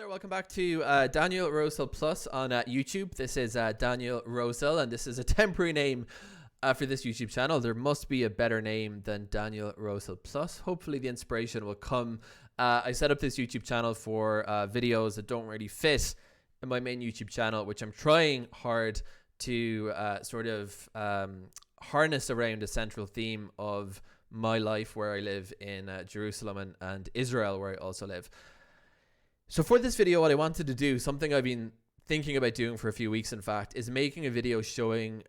there, welcome back to Daniel Rosell Plus on YouTube. This is Daniel Rosell, and this is a temporary name for this YouTube channel. There must be a better name than Daniel Rosell Plus. Hopefully the inspiration will come. I set up this YouTube channel for videos that don't really fit in my main YouTube channel, which I'm trying hard to harness around a central theme of my life where I live in Jerusalem and Israel, where I also live. So for this video, what I wanted to do, something I've been thinking about doing for a few weeks, in fact, is making a video showing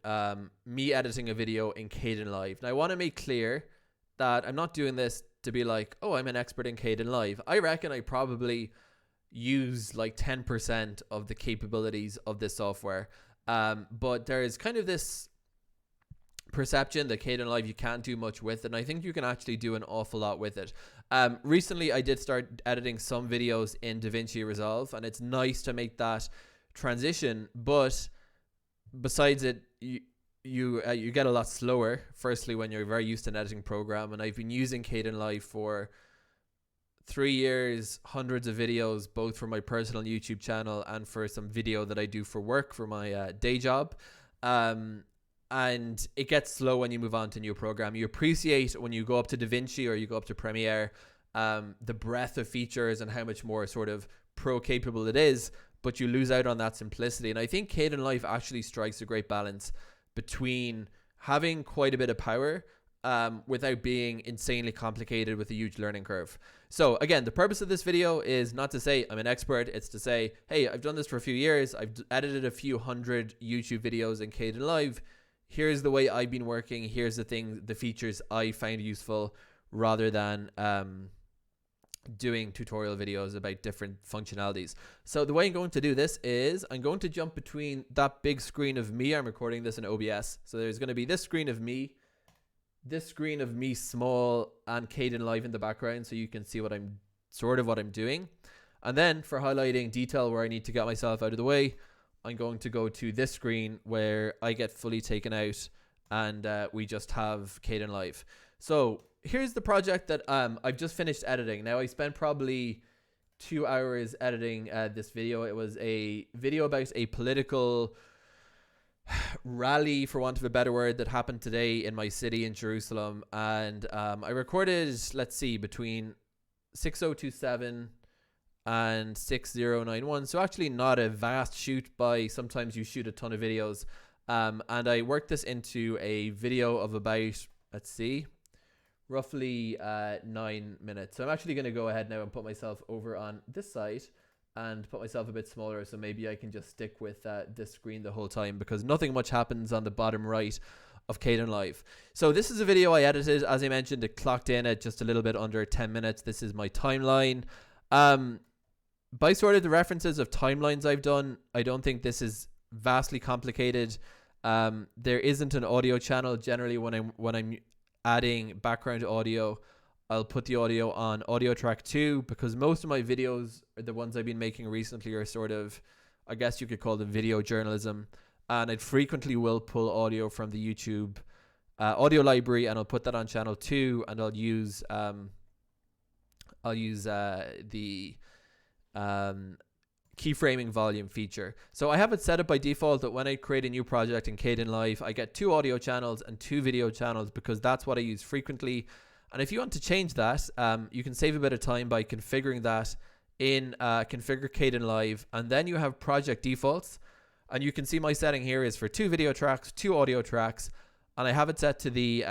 me editing a video in Kdenlive. Now, I want to make clear that I'm not doing this to be like, oh, I'm an expert in Kdenlive. I reckon I probably use like 10% of the capabilities of this software. But there is kind of this perception that Kdenlive you can't do much with, and I think you can actually do an awful lot with it. Recently I did start editing some videos in DaVinci Resolve, and it's nice to make that transition, but besides it, you get a lot slower, firstly, when you're very used to an editing program. And I've been using Kdenlive for 3 years, hundreds of videos, both for my personal YouTube channel and for some video that I do for work for my day job. And it gets slow when you move on to a new program. You appreciate when you go up to DaVinci or you go up to Premiere, the breadth of features and how much more sort of pro capable it is, but you lose out on that simplicity. And I think Kdenlive actually strikes a great balance between having quite a bit of power without being insanely complicated with a huge learning curve. So again, the purpose of this video is not to say I'm an expert. It's to say, hey, I've done this for a few years. I've edited a few hundred YouTube videos in Kdenlive. Here's the way I've been working. Here's the features I find useful, rather than doing tutorial videos about different functionalities. So the way I'm going to do this is I'm going to jump between that big screen of me. I'm recording this in OBS. So there's going to be this screen of me small, and Kdenlive in the background, so you can see what I'm doing. And then for highlighting detail where I need to get myself out of the way, I'm going to go to this screen where I get fully taken out, and we just have Kdenlive. So here's the project that I've just finished editing. Now, I spent probably 2 hours editing this video. It was a video about a political rally, for want of a better word, that happened today in my city in Jerusalem. And I recorded, let's see, between 6027 and 6091, so actually not a vast shoot by sometimes you shoot a ton of videos. And I worked this into a video of about, let's see, roughly 9 minutes. So I'm actually going to go ahead now and put myself over on this side and put myself a bit smaller, so maybe I can just stick with this screen the whole time, because nothing much happens on the bottom right of Kdenlive. So this is a video I edited. As I mentioned, it clocked in at just a little bit under 10 minutes. This is my timeline. By sort of the references of timelines I've done, I don't think this is vastly complicated. There isn't an audio channel. Generally, when I'm adding background audio, I'll put the audio on audio track 2, because most of my videos, the ones I've been making recently, are sort of, I guess you could call them video journalism. And I frequently will pull audio from the YouTube audio library, and I'll put that on channel 2, and I'll use the keyframing volume feature. So I have it set up by default that when I create a new project in Kdenlive, I get 2 audio channels and 2 video channels, because that's what I use frequently. And if you want to change that, you can save a bit of time by configuring that in configure Kdenlive, and then you have project defaults. And you can see my setting here is for 2 video tracks, 2 audio tracks, and I have it set to the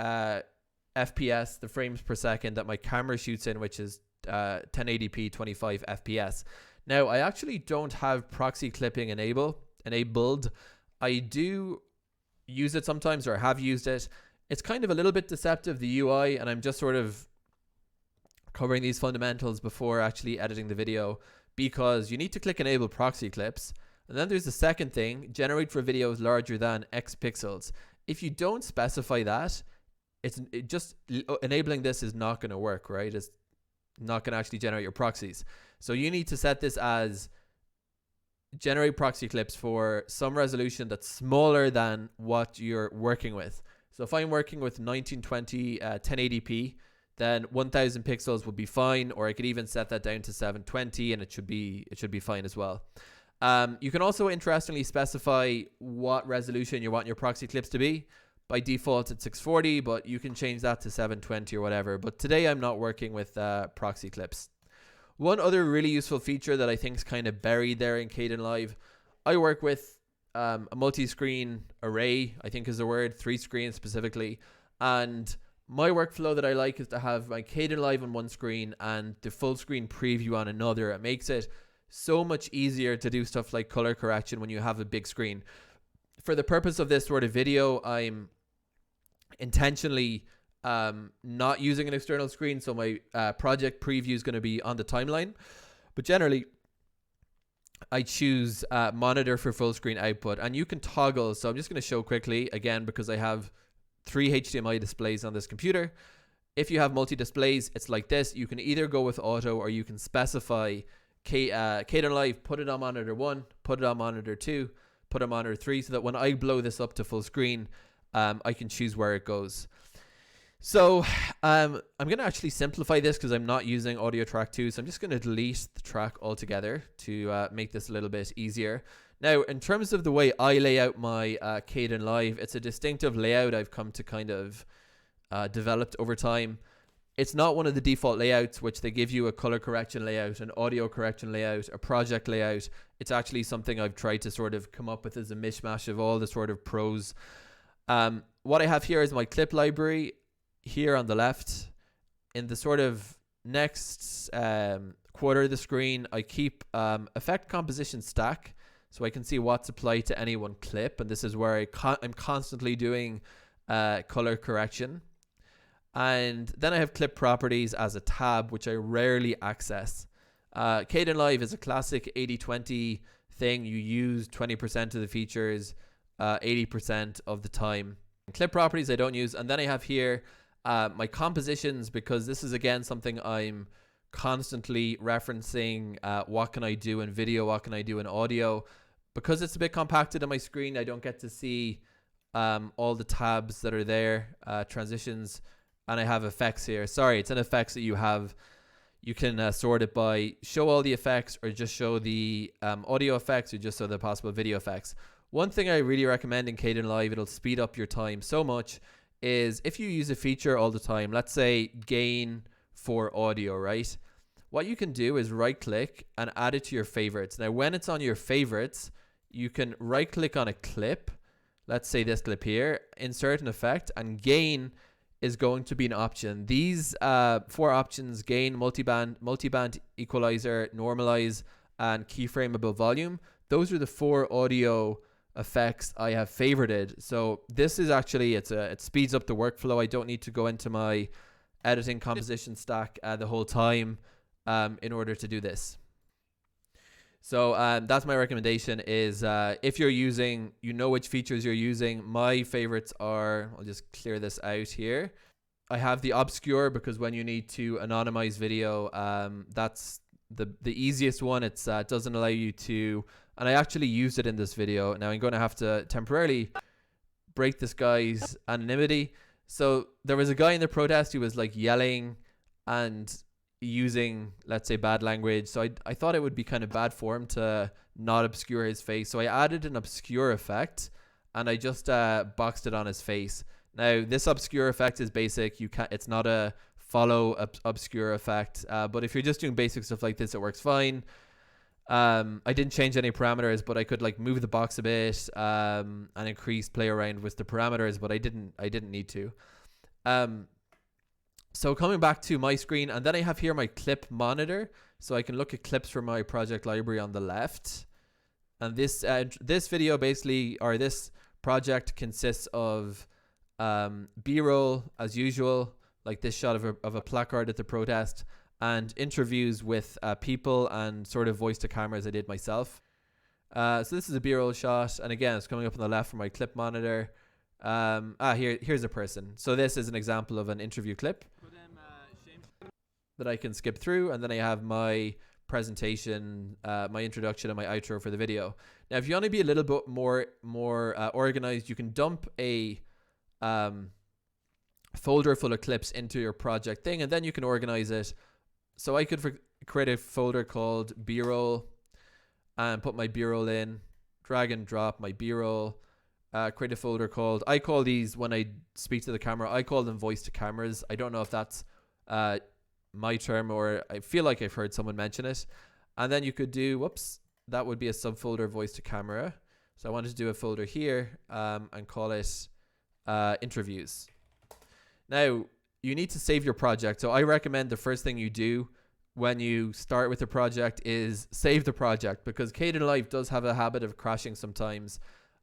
FPS, the frames per second that my camera shoots in, which is 1080p 25 FPS. Now, I actually don't have proxy clipping enabled. I do use it sometimes, or have used it. It's kind of a little bit deceptive, the UI, and I'm just sort of covering these fundamentals before actually editing the video, because you need to click enable proxy clips. And then there's the second thing, generate for videos larger than X pixels. If you don't specify that, enabling this is not going to work, right? It's not going to actually generate your proxies. So you need to set this as generate proxy clips for some resolution that's smaller than what you're working with. So if I'm working with 1920 1080p, then 1000 pixels would be fine, or I could even set that down to 720 and it should be fine as well. You can also interestingly specify what resolution you want your proxy clips to be. By default it's 640, but you can change that to 720 or whatever. But today I'm not working with proxy clips. One other really useful feature that I think is kind of buried there in Kdenlive, I work with a multi-screen array, I think is the word, 3 screens specifically. And my workflow that I like is to have my Kdenlive on one screen and the full screen preview on another. It makes it so much easier to do stuff like color correction when you have a big screen. For the purpose of this sort of video, I'm intentionally not using an external screen, so my project preview is going to be on the timeline. But generally, I choose monitor for full screen output, and you can toggle. So I'm just going to show quickly again because I have 3 HDMI displays on this computer. If you have multi-displays, it's like this. You can either go with auto, or you can specify Kdenlive, put it on monitor 1, put it on monitor 2, put it on monitor 3, so that when I blow this up to full screen, I can choose where it goes. So I'm going to actually simplify this because I'm not using audio track 2. So I'm just going to delete the track altogether to make this a little bit easier. Now, in terms of the way I lay out my Kdenlive, it's a distinctive layout I've come to kind of developed over time. It's not one of the default layouts, which they give you a color correction layout, an audio correction layout, a project layout. It's actually something I've tried to sort of come up with as a mishmash of all the sort of pros. What I have here is my clip library here on the left. In the sort of next quarter of the screen, I keep effect composition stack, so I can see what's applied to any one clip, and this is where I'm constantly doing color correction. And then I have clip properties as a tab, which I rarely access. Kdenlive is a classic 80-20 thing. You use 20% of the features 80% of the time. Clip properties I don't use. And then I have here my compositions, because this is again something I'm constantly referencing. What can I do in video? What can I do in audio? Because it's a bit compacted on my screen, I don't get to see all the tabs that are there, transitions. And I have effects here. Sorry, it's an effects that you have. You can sort it by show all the effects, or just show the audio effects, or just show the possible video effects. One thing I really recommend in Kdenlive, it'll speed up your time so much, is if you use a feature all the time, let's say gain for audio, right? What you can do is right click and add it to your favorites. Now, when it's on your favorites, you can right click on a clip. Let's say this clip here, insert an effect, and gain is going to be an option. These 4 options, gain, multiband equalizer, normalize, and keyframeable volume, those are the 4 audio effects I have favorited. So this is actually, it speeds up the workflow. I don't need to go into my editing composition stack the whole time in order to do this. So that's my recommendation is if you're using, you know which features you're using. My favorites are, I'll just clear this out here. I have the obscure, because when you need to anonymize video, that's the easiest one. It doesn't allow you to, and I actually used it in this video. Now I'm going to have to temporarily break this guy's anonymity. So there was a guy in the protest who was like yelling and using, let's say, bad language. So I thought it would be kind of bad form to not obscure his face. So I added an obscure effect, and I just boxed it on his face. Now this obscure effect is basic. It's not a follow obscure effect. But if you're just doing basic stuff like this, it works fine. I didn't change any parameters, but I could like move the box a bit and increase, play around with the parameters, but I didn't need to. So coming back to my screen, and then I have here my clip monitor, so I can look at clips from my project library on the left. And this video basically, or this project, consists of B-roll as usual, like this shot of a placard at the protest, and interviews with people, and sort of voice to cameras I did myself. So this is a B-roll shot, and again, it's coming up on the left from my clip monitor. Here's a person. So this is an example of an interview clip that I can skip through, and then I have my presentation, my introduction, and my outro for the video. Now, if you want to be a little bit more organized, you can dump a folder full of clips into your project thing, and then you can organize it. So I could create a folder called B-roll and put my B-roll in, drag and drop my B-roll, create a folder called, I call these, when I speak to the camera, I call them voice to cameras. I don't know if that's my term, or I feel like I've heard someone mention it. And then you could do, whoops, that would be a subfolder voice to camera. So I wanted to do a folder here and call it interviews. Now, you need to save your project. So I recommend the first thing you do when you start with a project is save the project, because Kdenlive does have a habit of crashing sometimes.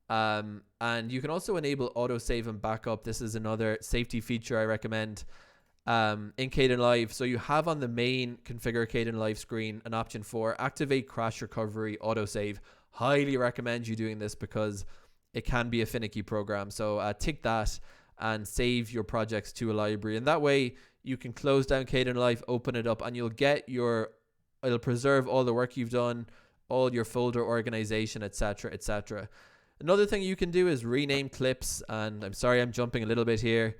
And you can also enable autosave and backup. This is another safety feature I recommend in Kdenlive. So you have on the main configure Kdenlive screen an option for activate crash recovery autosave. Highly recommend you doing this because it can be a finicky program. So tick that and save your projects to a library, and that way you can close down Kdenlive, open it up, and you'll get it'll preserve all the work you've done, all your folder organization, etc., etc. Another thing you can do is rename clips, and I'm sorry I'm jumping a little bit here.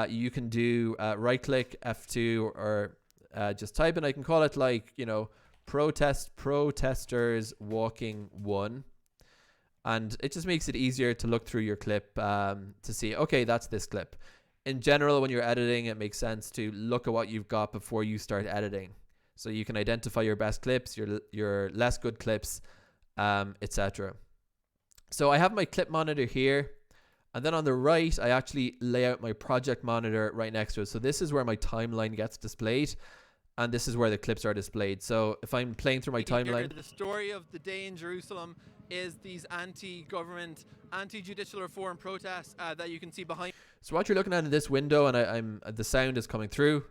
You can do right click F2 or just type, and I can call it like, protesters walking 1. And it just makes it easier to look through your clip to see, okay, that's this clip. In general, when you're editing, it makes sense to look at what you've got before you start editing. So you can identify your best clips, your less good clips, etc. So I have my clip monitor here. And then on the right, I actually lay out my project monitor right next to it. So this is where my timeline gets displayed. And this is where the clips are displayed. So if I'm playing through my timeline. The story of the day in Jerusalem is these anti-government, anti-judicial reform protests that you can see behind. So what you're looking at in this window, and the sound is coming through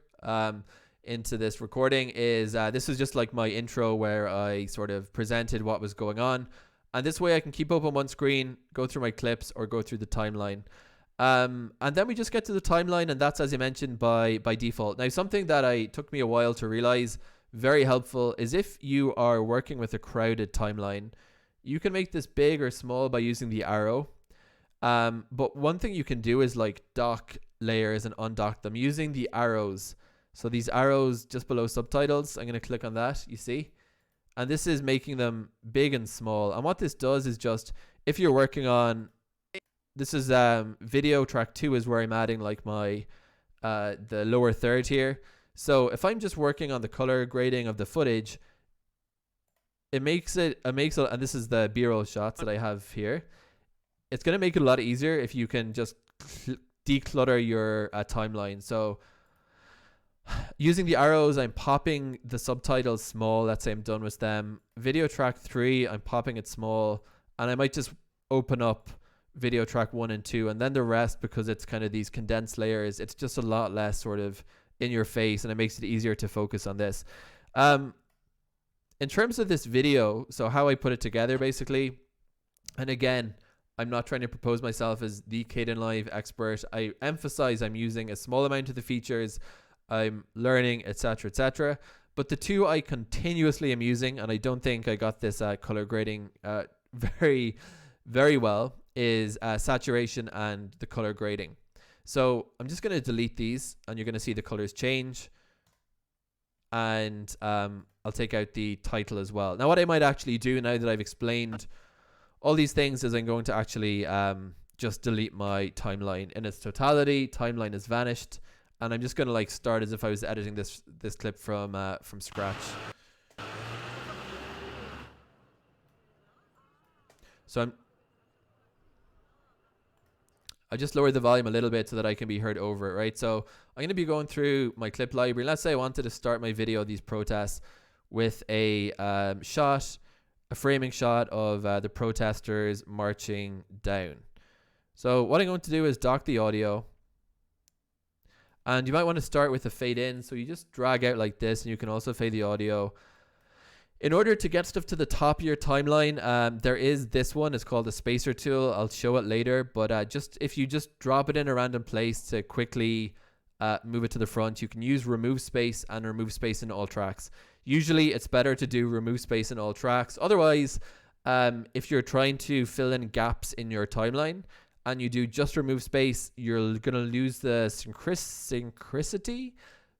into this recording, is this is just like my intro where I sort of presented what was going on. And this way I can keep up on one screen, go through my clips, or go through the timeline. And then we just get to the timeline, and that's, as I mentioned, by default. Now, something that took me a while to realize, very helpful, is if you are working with a crowded timeline, you can make this big or small by using the arrow. But one thing you can do is like dock layers and undock them using the arrows. So these arrows just below subtitles, I'm going to click on that, you see? And this is making them big and small. And what this does is just, if you're working on, this is video track 2 is where I'm adding like my the lower third here. So if I'm just working on the color grading of the footage, and this is the B-roll shots that I have here. It's going to make it a lot easier if you can just declutter your timeline. So using the arrows, I'm popping the subtitles small. Let's say I'm done with them. Video track 3, I'm popping it small, and I might just open up video track 1 and 2, and then the rest, because it's kind of these condensed layers, it's just a lot less sort of in your face, and it makes it easier to focus on this. In terms of this video, so how I put it together basically, and again, I'm not trying to propose myself as the Kdenlive expert. I emphasize I'm using a small amount of the features, I'm learning, etc., etc. But the two I continuously am using, and I don't think I got this color grading very, very well, is saturation and the color grading. So I'm just going to delete these, and you're going to see the colors change. And I'll take out the title as well. Now what I might actually do, now that I've explained all these things, is I'm going to actually just delete my timeline in its totality. Timeline has vanished, and I'm just going to like start as if I was editing this clip from scratch. So I just lowered the volume a little bit so that I can be heard over it, right? So I'm going to be going through my clip library. Let's say I wanted to start my video of these protests with a framing shot of the protesters marching down. So what I'm going to do is dock the audio. And you might want to start with a fade in. So you just drag out like this, and you can also fade the audio. In order to get stuff to the top of your timeline, there is this one. It's called the spacer tool. I'll show it later. But if you just drop it in a random place to quickly move it to the front, you can use remove space and remove space in all tracks. Usually it's better to do remove space in all tracks. Otherwise, if you're trying to fill in gaps in your timeline, and you do just remove space, you're going to lose the synchronicity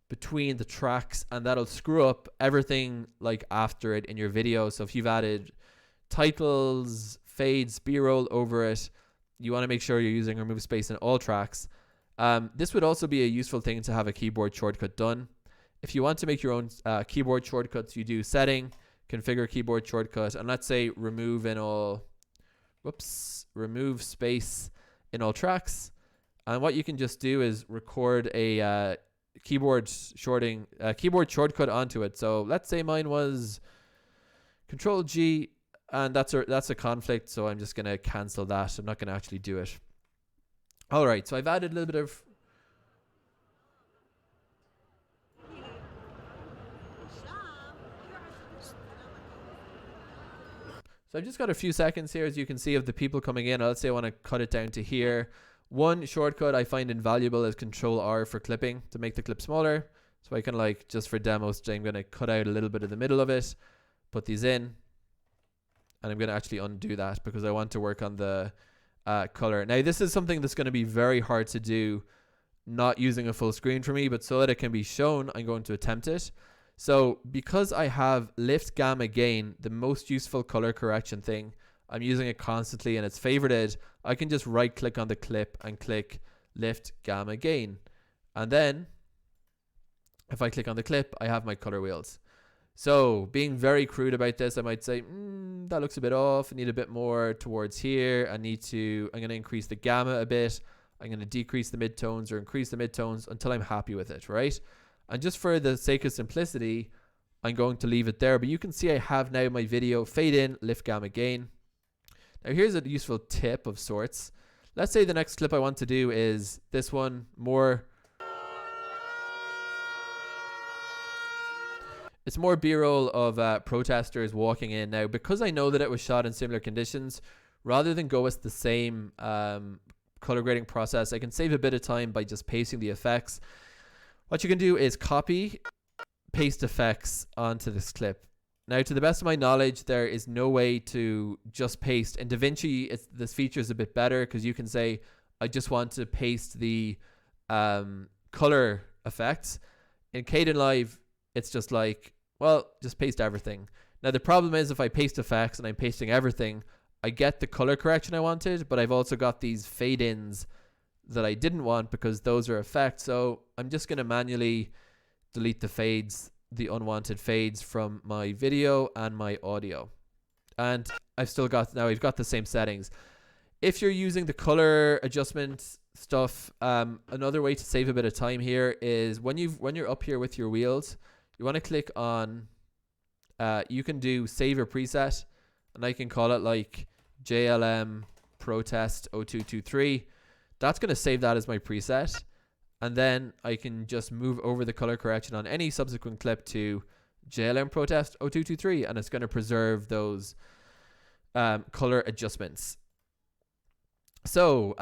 between the tracks, and that'll screw up everything like after it in your video. So if you've added titles, fades, b-roll over it, you want to make sure you're using remove space in all tracks. This would also be a useful thing to have a keyboard shortcut done. If you want to make your own keyboard shortcuts, you do setting, configure keyboard shortcut, and let's say remove space in all tracks. And what you can just do is record a keyboard shortcut onto it. So let's say mine was Control G, and that's a conflict, so I'm just going to cancel that. I'm not going to actually do it. All right, so I've added a little bit of... So I've just got a few seconds here, as you can see, of the people coming in. Let's say I want to cut it down to here. One shortcut I find invaluable is Control R for clipping to make the clip smaller. So I can, like, just for demos, I'm going to cut out a little bit of the middle of it, put these in, and I'm going to actually undo that because I want to work on the color. Now, this is something that's going to be very hard to do not using a full screen for me, but so that it can be shown, I'm going to attempt it. So because I have lift gamma gain, the most useful color correction thing, I'm using it constantly and it's favorited, I can just right click on the clip and click lift gamma gain. And then if I click on the clip, I have my color wheels. So being very crude about this, I might say, that looks a bit off. I need a bit more towards here. I'm going to increase the gamma a bit. I'm going to decrease the midtones or increase the midtones until I'm happy with it, right? And just for the sake of simplicity, I'm going to leave it there. But you can see I have now my video fade in, lift gamma gain. Now here's a useful tip of sorts. Let's say the next clip I want to do is this one, more... It's more b-roll of protesters walking in. Now, because I know that it was shot in similar conditions, rather than go with the same color grading process, I can save a bit of time by just pasting the effects. What you can do is copy, paste effects onto this clip. Now, to the best of my knowledge, there is no way to just paste. In DaVinci, this feature is a bit better because you can say, I just want to paste the color effects. In Kdenlive, it's just like, well, just paste everything. Now, the problem is if I paste effects and I'm pasting everything, I get the color correction I wanted, but I've also got these fade-ins that I didn't want because those are effects. So I'm just going to manually delete the fades, the unwanted fades from my video and my audio. And we've got the same settings. If you're using the color adjustment stuff, another way to save a bit of time here is when you're up here with your wheels, you want to click on, you can do save a preset, and I can call it like JLM protest 0223. That's going to save that as my preset. And then I can just move over the color correction on any subsequent clip to JLM protest 0223, and it's going to preserve those color adjustments. So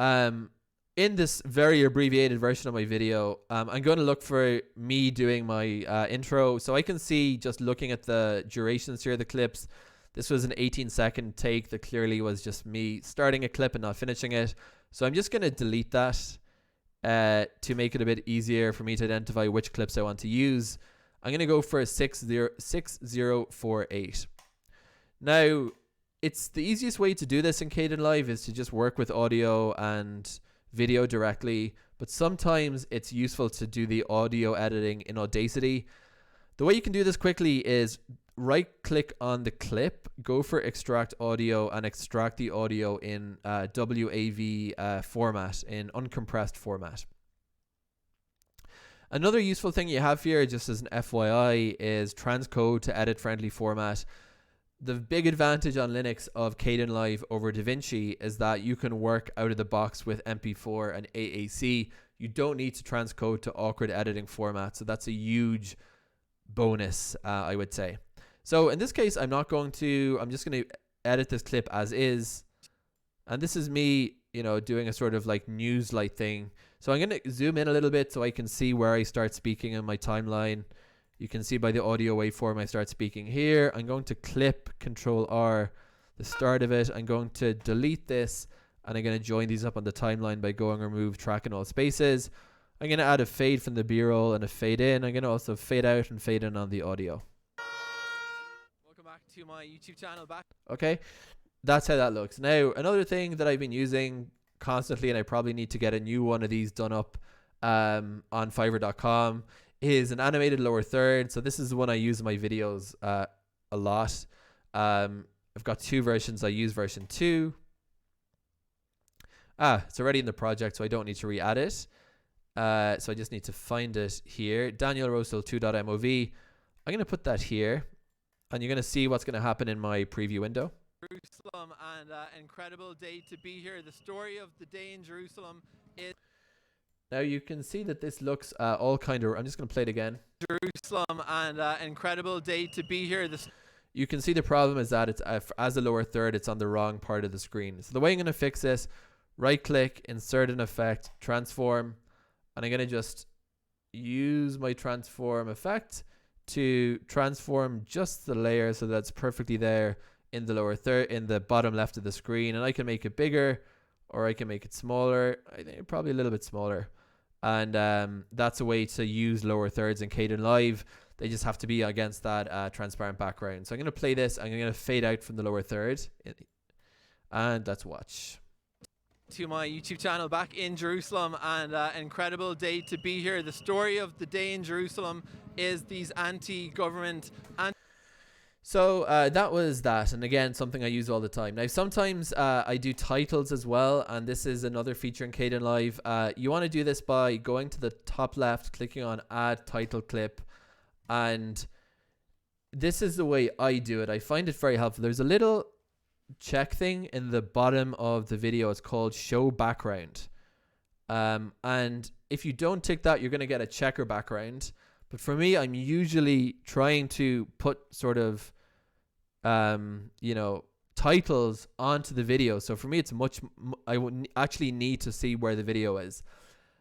in this very abbreviated version of my video, I'm going to look for me doing my intro. So I can see, just looking at the durations here of the clips, this was an 18-second take that clearly was just me starting a clip and not finishing it. So I'm just going to delete that to make it a bit easier for me to identify which clips I want to use. I'm going to go for a 6048. Now, it's the easiest way to do this in Kdenlive is to just work with audio and video directly, but sometimes it's useful to do the audio editing in Audacity. The way you can do this quickly is right click on the clip, go for extract audio, and extract the audio in WAV format, in uncompressed format. Another useful thing you have here, just as an FYI, is transcode to edit friendly format. The big advantage on Linux of Kdenlive over DaVinci is that you can work out of the box with MP4 and AAC. You don't need to transcode to awkward editing format, so that's a huge bonus, I would say. So in this case, I'm just going to edit this clip as is. And this is me, doing a sort of like news-like thing. So I'm going to zoom in a little bit so I can see where I start speaking in my timeline. You can see by the audio waveform I start speaking here. I'm going to clip Control R, the start of it. I'm going to delete this, And I'm going to join these up on the timeline by going remove track and all spaces. I'm going to add a fade from the B-roll and a fade in. I'm going to also fade out and fade in on the audio. Welcome back to my YouTube channel. Okay, that's how that looks. Now, another thing that I've been using constantly, and I probably need to get a new one of these done up on Fiverr.com, is an animated lower third. So this is the one I use in my videos a lot. I've got two versions. I use version 2. It's already in the project, so I don't need to re-add it. So I just need to find it here. Daniel Rosehill 2.mov. I'm going to put that here, and you're going to see what's going to happen in my preview window. Jerusalem, and incredible day to be here. The story of the day in Jerusalem is... Now you can see that this looks all kind of... I'm just going to play it again. Jerusalem, and incredible day to be here. You can see the problem is that it's as a lower third, it's on the wrong part of the screen. So the way I'm going to fix this, right click, insert an effect, transform, and I'm going to just use my transform effect to transform just the layer so that's perfectly there in the lower third, in the bottom left of the screen. And I can make it bigger or I can make it smaller. I think probably a little bit smaller. And that's a way to use lower thirds in Kdenlive. They just have to be against that transparent background. So I'm going to play this. I'm going to fade out from the lower third. And let's watch. To my YouTube channel back in Jerusalem, and incredible day to be here. The story of the day in Jerusalem is these anti-government... So that was that, and again, something I use all the time. Now, sometimes I do titles as well, and this is another feature in Kdenlive. You want to do this by going to the top left, clicking on Add Title Clip, and this is the way I do it. I find it very helpful. There's a little check thing in the bottom of the video. It's called Show Background, and if you don't tick that, you're going to get a checker background. But for me, I'm usually trying to put sort of, titles onto the video. So for me, it's I would actually need to see where the video is.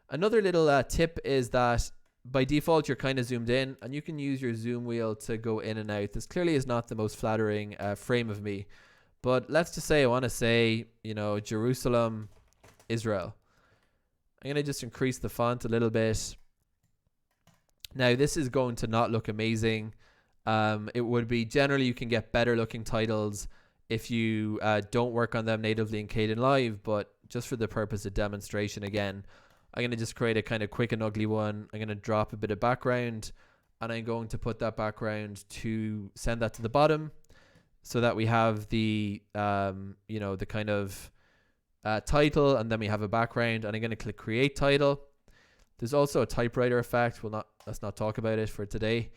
Another little tip is that by default, you're kind of zoomed in, and you can use your zoom wheel to go in and out. This clearly is not the most flattering frame of me. But let's just say I want to say, Jerusalem, Israel. I'm going to just increase the font a little bit. Now, this is going to not look amazing. It would be generally you can get better looking titles if you don't work on them natively in Kdenlive, but just for the purpose of demonstration, again, I'm going to just create a kind of quick and ugly one. I'm going to drop a bit of background, and I'm going to put that background to send that to the bottom so that we have the, the kind of title, and then we have a background, and I'm going to click Create Title. There's also a typewriter effect. Let's not talk about it for today.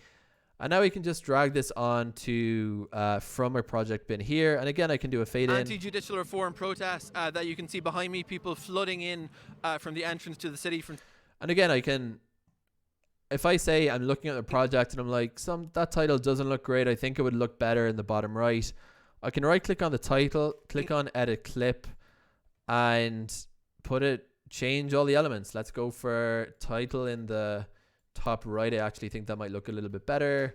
And now we can just drag this on to from our project bin here. And again, I can do a fade in. Anti-judicial reform protests that you can see behind me, people flooding in from the entrance to the city. And again, I can, if I say I'm looking at the project and I'm like, that title doesn't look great, I think it would look better in the bottom right. I can right click on the title, click on Edit Clip, and change all the elements. Let's go for title in the top right. I actually think that might look a little bit better.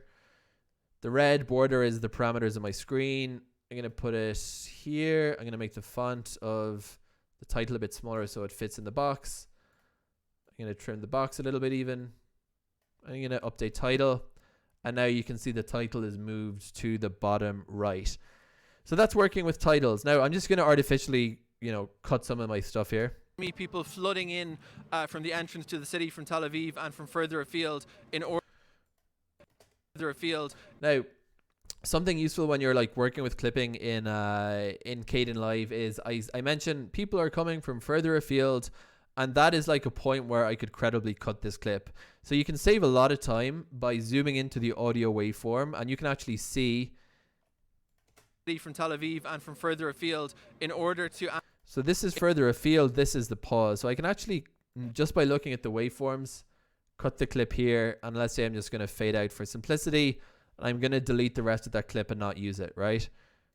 The red border is the parameters of my screen. I'm going to put it here. I'm going to make the font of the title a bit smaller so it fits in the box. I'm going to trim the box a little bit even. I'm going to update title. And now you can see the title is moved to the bottom right. So that's working with titles. Now I'm just going to artificially, cut some of my stuff here. People flooding in from the entrance to the city from Tel Aviv and from further afield Now, something useful when you're working with clipping in Kdenlive is I mentioned people are coming from further afield, and that is a point where I could credibly cut this clip. So you can save a lot of time by zooming into the audio waveform, and you can actually see from Tel Aviv and from further afield in order to... So this is further afield, this is the pause. So I can actually, just by looking at the waveforms, cut the clip here. And let's say I'm just going to fade out for simplicity. And I'm going to delete the rest of that clip and not use it, right?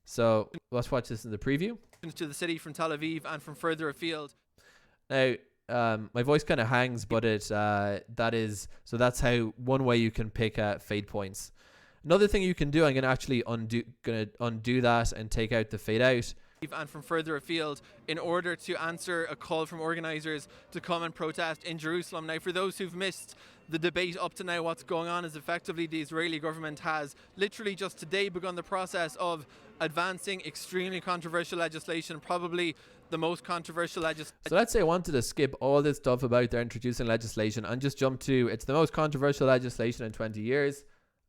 So let's watch this in the preview. To the city from Tel Aviv and from further afield. Now, my voice kind of hangs, but that's how one way you can pick fade points. Another thing you can do, I'm going to actually undo that and take out the fade out. and from further afield in order to answer a call from organisers to come and protest in Jerusalem. Now, for those who've missed the debate up to now, what's going on is effectively the Israeli government has literally just today begun the process of advancing extremely controversial legislation, probably the most controversial legislation. So let's say I wanted to skip all this stuff about their introducing legislation and just jump to it's the most controversial legislation in 20 years.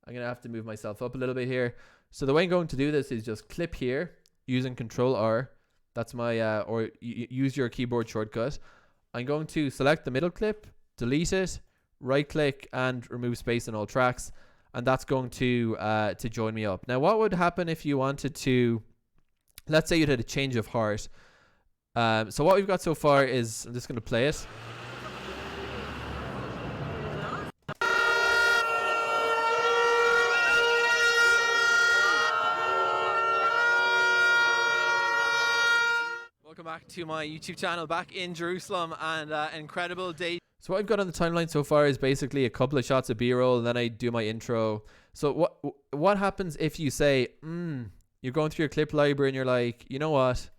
I'm going to have to move myself up a little bit here. So the way I'm going to do this is just clip here using Control R. That's my, use your keyboard shortcut. I'm going to select the middle clip, delete it, right click and remove space in all tracks. And that's going to join me up. Now, what would happen if you wanted to, let's say you did a change of heart. So what we've got so far is, I'm just going to play it. Welcome back to my YouTube channel back in Jerusalem, and incredible day. So what I've got on the timeline so far is basically a couple of shots of B-roll, and then I do my intro. So what happens if you say, you're going through your clip library and you're like, you know what?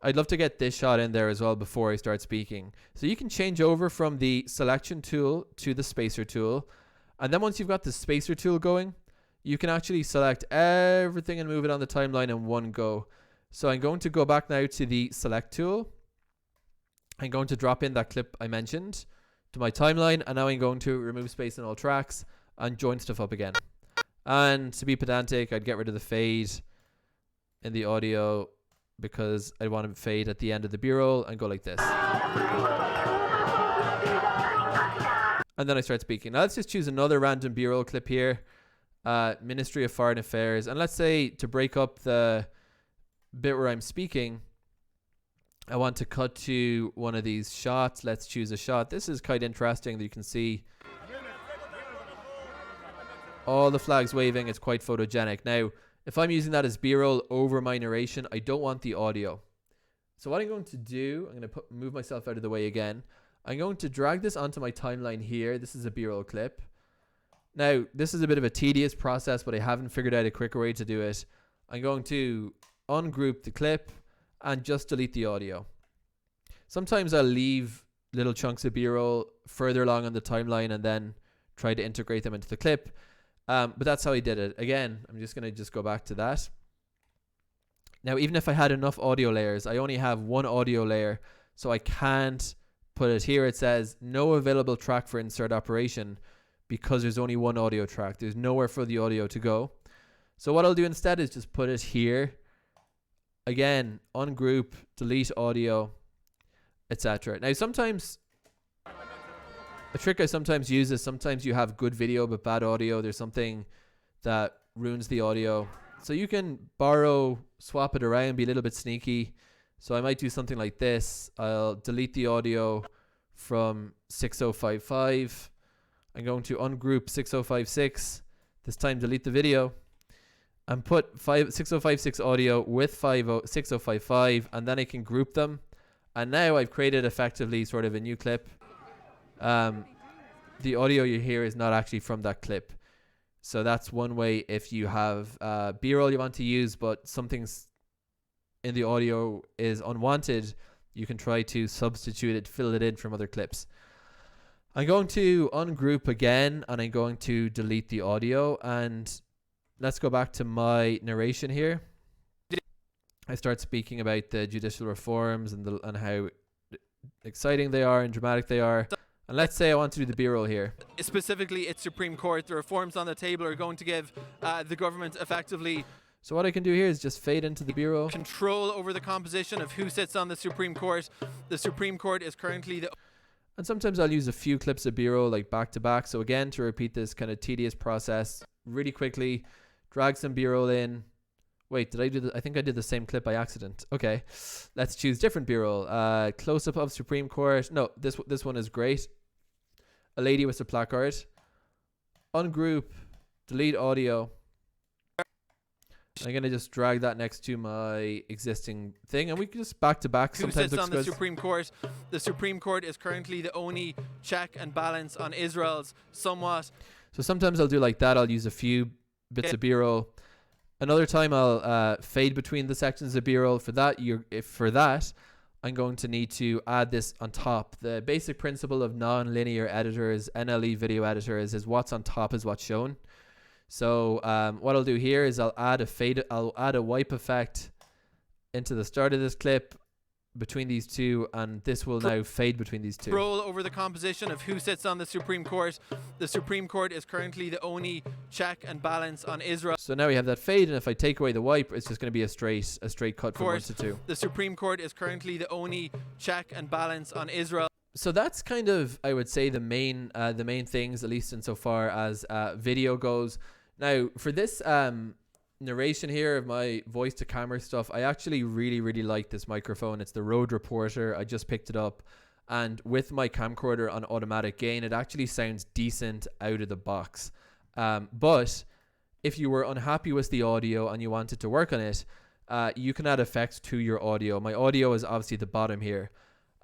I'd love to get this shot in there as well before I start speaking. So you can change over from the selection tool to the spacer tool. And then once you've got the spacer tool going, you can actually select everything and move it on the timeline in one go. So I'm going to go back now to the select tool. I'm going to drop in that clip I mentioned to my timeline, and now I'm going to remove space in all tracks and join stuff up again. And to be pedantic, I'd get rid of the fade in the audio because I want to fade at the end of the B-roll and go like this. And then I start speaking. Now let's just choose another random B-roll clip here. Ministry of Foreign Affairs. And let's say to break up the bit where I'm speaking, I want to cut to one of these shots. Let's choose a shot. This is quite interesting that you can see all the flags waving. It's quite photogenic. Now, if I'm using that as B-roll over my narration, I don't want the audio. So what I'm going to do, I'm going to move myself out of the way again. I'm going to drag this onto my timeline here. This is a B-roll clip. Now, this is a bit of a tedious process, but I haven't figured out a quicker way to do it. I'm going to ungroup the clip and just delete the audio. Sometimes I'll leave little chunks of B-roll further along on the timeline and then try to integrate them into the clip. But that's how I did it. Again, I'm just going to go back to that. Now, even if I had enough audio layers, I only have one audio layer, so I can't put it here. It says no available track for insert operation because there's only one audio track. There's nowhere for the audio to go. So what I'll do instead is just put it here. Again, ungroup, delete audio, etc. Now, sometimes a trick I sometimes use is sometimes you have good video but bad audio. There's something that ruins the audio. So you can borrow, swap it around, be a little bit sneaky. So I might do something like this. I'll delete the audio from 6055. I'm going to ungroup 6056. This time delete the video. And put 6056 audio with 6055, and then I can group them. And now I've created effectively sort of a new clip. The audio you hear is not actually from that clip. So that's one way if you have B-roll you want to use, but something's in the audio is unwanted, you can try to substitute it, fill it in from other clips. I'm going to ungroup again, and I'm going to delete the audio, and let's go back to my narration here. I start speaking about the judicial reforms and how exciting they are and dramatic they are. And let's say I want to do the B-roll here. Specifically, it's Supreme Court. The reforms on the table are going to give the government effectively. So what I can do here is just fade into the B-roll. Control over the composition of who sits on the Supreme Court. The Supreme Court is currently the... And sometimes I'll use a few clips of B-roll like back to back. So again, to repeat this kind of tedious process really quickly, drag some B-roll in. Wait, did I do I think I did the same clip by accident. Okay, let's choose different B-roll. Close-up of Supreme Court. No, this one is great. A lady with a placard. Ungroup, delete audio. I'm going to just drag that next to my existing thing, and we can just back to back. Who sits on the Supreme Court? The Supreme Court is currently the only check and balance on Israel's somewhat. So sometimes I'll do like that. I'll use a few bits of B-roll. Another time I'll fade between the sections of B-roll. For that, I'm going to need to add this on top. The basic principle of non-linear editors, NLE video editors, is what's on top is what's shown. So what I'll do here is I'll add a wipe effect into the start of this clip between these two, and this will now fade between these two. Roll over the composition of who sits on the Supreme Court. The Supreme Court is currently the only check and balance on Israel. So now we have that fade, and if I take away the wipe, it's just going to be a straight cut from 1 to 2. The Supreme Court is currently the only check and balance on Israel. So that's kind of, I would say, the main things, at least insofar as video goes. Now, for this narration here of my voice to camera stuff, I actually really like this microphone. It's the Rode Reporter. I just picked it up, and with my camcorder on automatic gain, it actually sounds decent out of the box. But if you were unhappy with the audio and you wanted to work on it, you can add effects to your audio. My audio is obviously at the bottom here.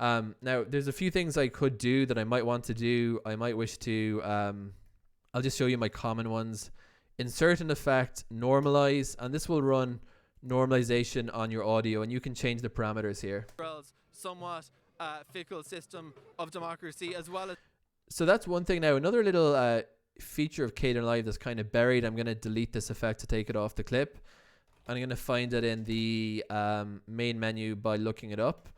Now there's a few things I could do that I might want to do. I might wish to I'll just show you my common ones. Insert an effect, normalize, and this will run normalization on your audio, and you can change the parameters here. Somewhat fickle system of democracy, as well as. So that's one thing. Now another little feature of Kdenlive that's kind of buried. I'm going to delete this effect to take it off the clip. I'm going to find it in the main menu by looking it up.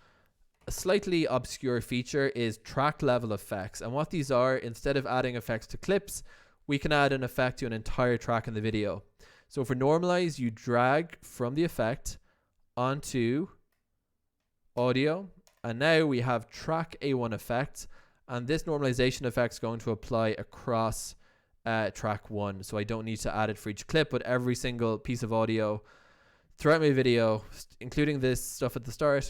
A slightly obscure feature is track level effects, and what these are, instead of adding effects to clips, we can add an effect to an entire track in the video. So for normalize, you drag from the effect onto audio, and now we have track A1 effect, and this normalization effect is going to apply across track 1. So I don't need to add it for each clip, but every single piece of audio throughout my video, including this stuff at the start,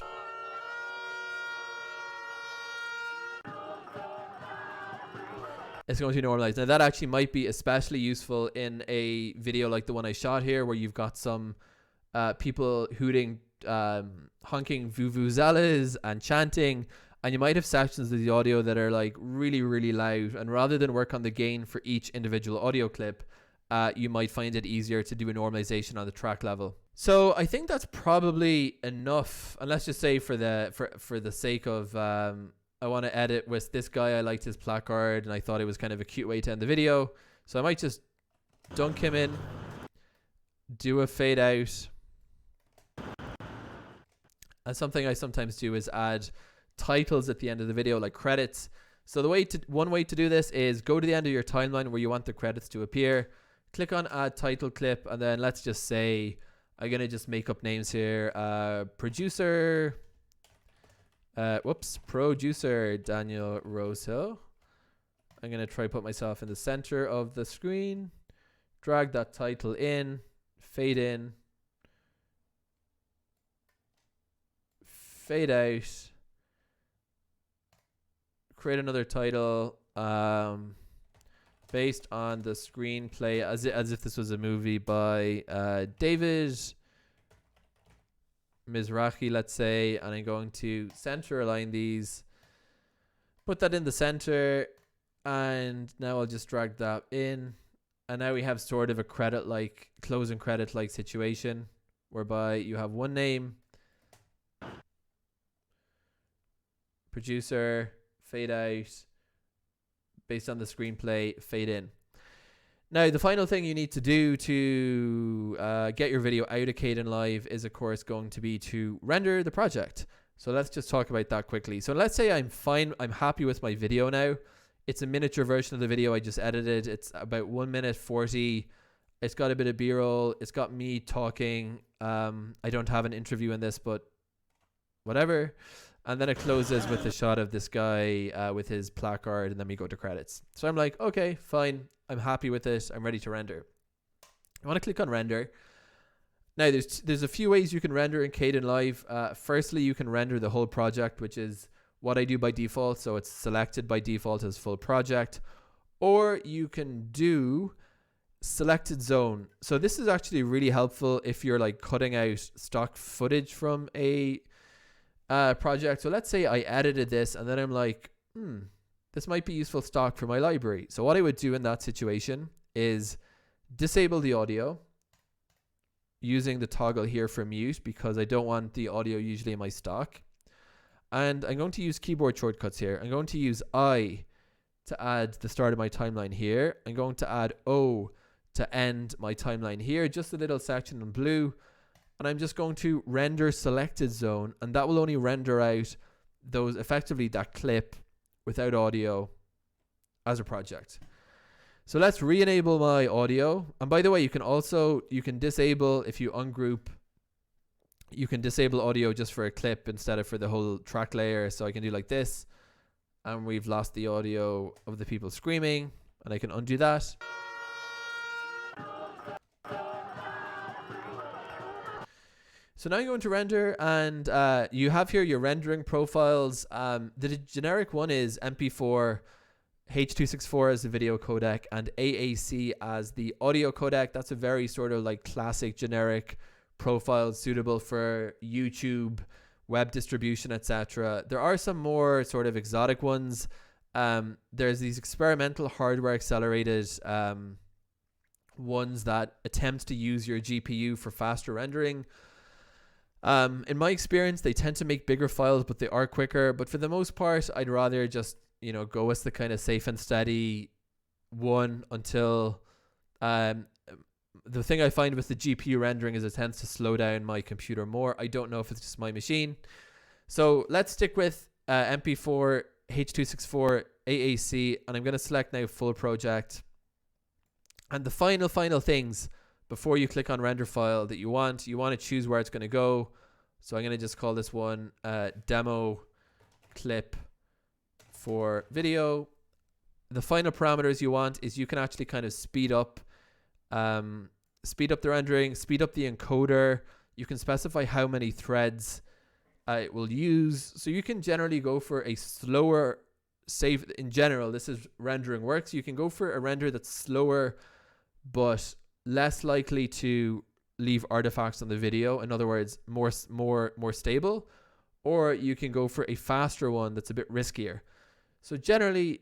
it's going to be normalized. Now that actually might be especially useful in a video like the one I shot here, where you've got some people hooting, honking vuvuzelas and chanting, and you might have sections of the audio that are like really loud, and rather than work on the gain for each individual audio clip, you might find it easier to do a normalization on the track level. So I think that's probably enough, and let's just say for the sake of I want to edit with this guy. I liked his placard and I thought it was kind of a cute way to end the video. So I might just dunk him in, do a fade out. And something I sometimes do is add titles at the end of the video, like credits. So one way to do this is go to the end of your timeline where you want the credits to appear, click on add title clip, and then let's just say, I'm going to just make up names here. Producer Daniel Rosehill. I'm going to try put myself in the center of the screen, drag that title in, fade out, create another title based on the screenplay as if this was a movie by David Mizrahi, let's say, and I'm going to center align these, put that in the center, and now I'll just drag that in, and now we have sort of a closing credit like situation, whereby you have one name, producer, fade out, based on the screenplay, fade in. Now, the final thing you need to do to get your video out of Kdenlive is, of course, going to be to render the project. So let's just talk about that quickly. So let's say I'm happy with my video now. It's a miniature version of the video I just edited. It's about 1 minute 40. It's got a bit of B-roll. It's got me talking. I don't have an interview in this, but whatever. And then it closes with a shot of this guy with his placard, and then we go to credits. So I'm like, okay, fine. I'm happy with it. I'm ready to render. I want to click on render. Now, there's a few ways you can render in Kdenlive. Firstly, you can render the whole project, which is what I do by default. So it's selected by default as full project. Or you can do selected zone. So this is actually really helpful if you're like cutting out stock footage from a project. So let's say I edited this and then I'm like, this might be useful stock for my library. So what I would do in that situation is disable the audio, using the toggle here for mute because I don't want the audio usually in my stock. And I'm going to use keyboard shortcuts here. I'm going to use I to add the start of my timeline here. I'm going to add O to end my timeline here, just a little section in blue. And I'm just going to render selected zone, and that will only render out those, effectively that clip without audio as a project. So let's re-enable my audio. And by the way, you can disable, if you ungroup, you can disable audio just for a clip instead of for the whole track layer. So I can do like this, and we've lost the audio of the people screaming, and I can undo that. So now I'm going to render, and you have here your rendering profiles. The generic one is MP4, H.264 as the video codec, and AAC as the audio codec. That's a very sort of like classic generic profile suitable for YouTube, web distribution, etc. There are some more sort of exotic ones. There's these experimental hardware accelerated ones that attempt to use your GPU for faster rendering. In my experience, they tend to make bigger files, but they are quicker. But for the most part, I'd rather just, go with the kind of safe and steady one until the thing I find with the GPU rendering is it tends to slow down my computer more. I don't know if it's just my machine. So let's stick with MP4, H.264, AAC, and I'm going to select now full project. And the final things before you click on render file that you want to choose where it's going to go. So I'm going to just call this one demo clip for video. The final parameters you want is you can actually kind of speed up the rendering, speed up the encoder. You can specify how many threads it will use. So you can generally go for a slower save. In general, this is rendering works. You can go for a render that's slower, but less likely to leave artifacts on the video. In other words, more stable. Or you can go for a faster one that's a bit riskier. So generally,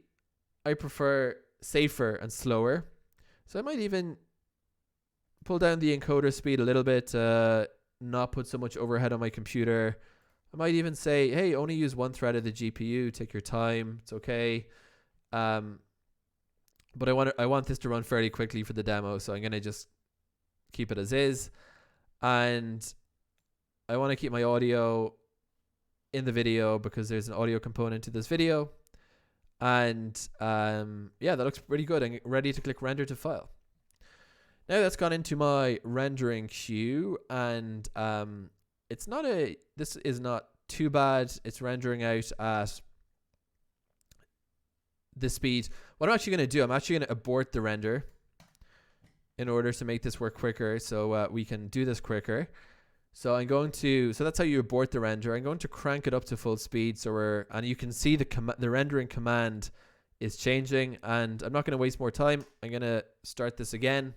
I prefer safer and slower. So I might even pull down the encoder speed a little bit, not put so much overhead on my computer. I might even say, hey, only use one thread of the GPU. Take your time. It's okay. But I want this to run fairly quickly for the demo, so I'm going to just keep it as is. And I want to keep my audio in the video because there's an audio component to this video. And yeah, that looks pretty good. I'm ready to click render to file. Now that's gone into my rendering queue, and this is not too bad. It's rendering out at the speed. What I'm actually going to do, I'm actually going to abort the render in order to make this work quicker, so we can do this quicker. So that's how you abort the render. I'm going to crank it up to full speed, and you can see the rendering command is changing, and I'm not going to waste more time. I'm going to start this again,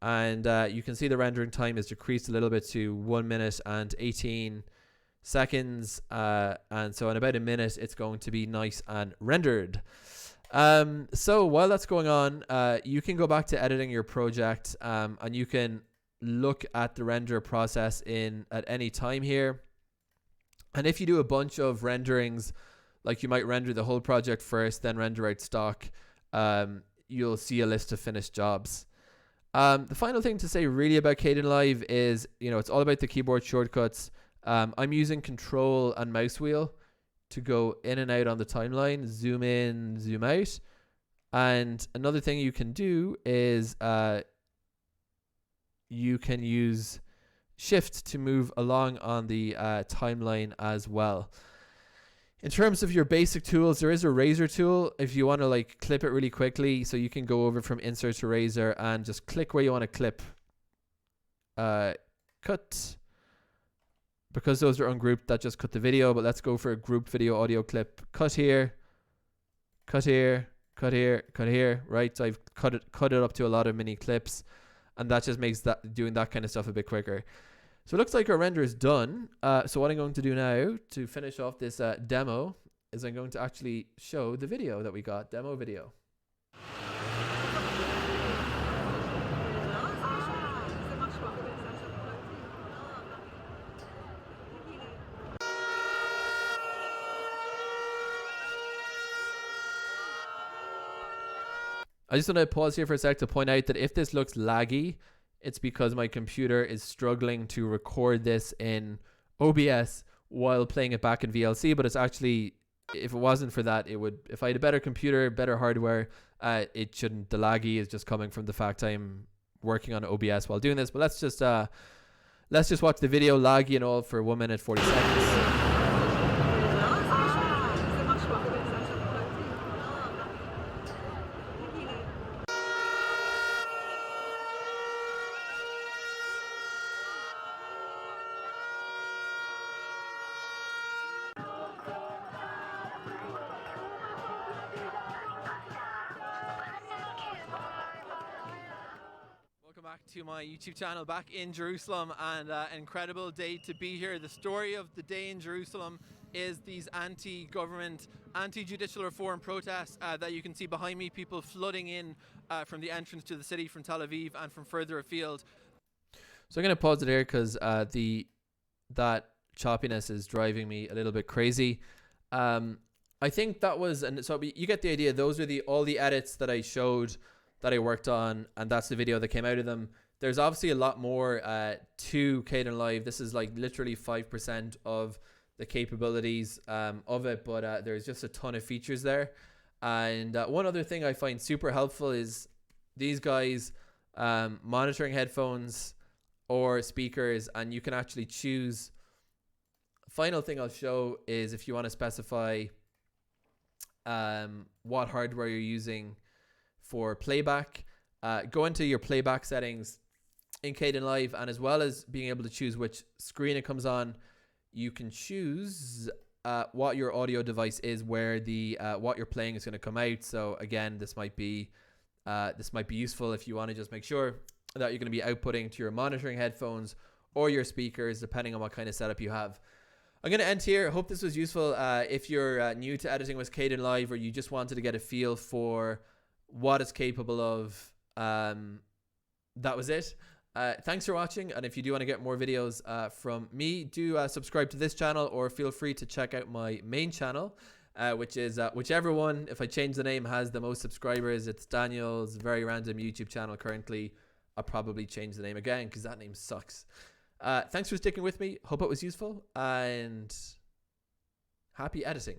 and you can see the rendering time is decreased a little bit to 1 minute and 18 seconds, and so in about a minute it's going to be nice and rendered. So while that's going on, you can go back to editing your project, and you can look at the render process at any time here. And if you do a bunch of renderings, like you might render the whole project first, then render out stock, you'll see a list of finished jobs. The final thing to say really about Kdenlive is, it's all about the keyboard shortcuts. I'm using control and mouse wheel to go in and out on the timeline, zoom in, zoom out. And another thing you can do is you can use shift to move along on the timeline as well. In terms of your basic tools, there is a razor tool if you want to clip it really quickly. So you can go over from insert to razor and just click where you want to clip. Cut. Because those are ungrouped, that just cut the video, but let's go for a group video audio clip. Cut here, cut here, cut here, cut here, right? So I've cut it up to a lot of mini clips, and that just makes doing that kind of stuff a bit quicker. So it looks like our render is done. So what I'm going to do now to finish off this demo is I'm going to actually show the video that we got, demo video. I just want to pause here for a sec to point out that if this looks laggy, it's because my computer is struggling to record this in OBS while playing it back in VLC. But it's actually, if it wasn't for that, it would, if I had a better computer, better hardware, it shouldn't. The laggy is just coming from the fact I'm working on OBS while doing this. But let's just watch the video, laggy and all, for 1 minute 40 seconds. Back to my YouTube channel back in Jerusalem, and an incredible day to be here. The story of the day in Jerusalem is these anti-government, anti-judicial reform protests that you can see behind me, people flooding in from the entrance to the city from Tel Aviv and from further afield. So I'm going to pause it here because that choppiness is driving me a little bit crazy. I think that was, and so you get the idea. Those are all the edits that I showed, that I worked on, and that's the video that came out of them. There's obviously a lot more to Kdenlive. This is like literally 5% of the capabilities of it, but there's just a ton of features there. And one other thing I find super helpful is these guys monitoring headphones or speakers, and you can actually choose. Final thing I'll show is if you want to specify what hardware you're using for playback, go into your playback settings in Kdenlive, and as well as being able to choose which screen it comes on, you can choose what your audio device is, where the what you're playing is going to come out. So again, this might be useful if you want to just make sure that you're going to be outputting to your monitoring headphones or your speakers, depending on what kind of setup you have. I'm going to end here. I hope this was useful. If you're new to editing with Kdenlive, or you just wanted to get a feel for what it's capable of, that was it. Thanks for watching, and if you do want to get more videos from me, do subscribe to this channel, or feel free to check out my main channel, which is whichever one, if I change the name, has the most subscribers. It's Daniel's very random YouTube channel currently. I'll probably change the name again because that name sucks. Thanks for sticking with me. Hope it was useful, and happy editing.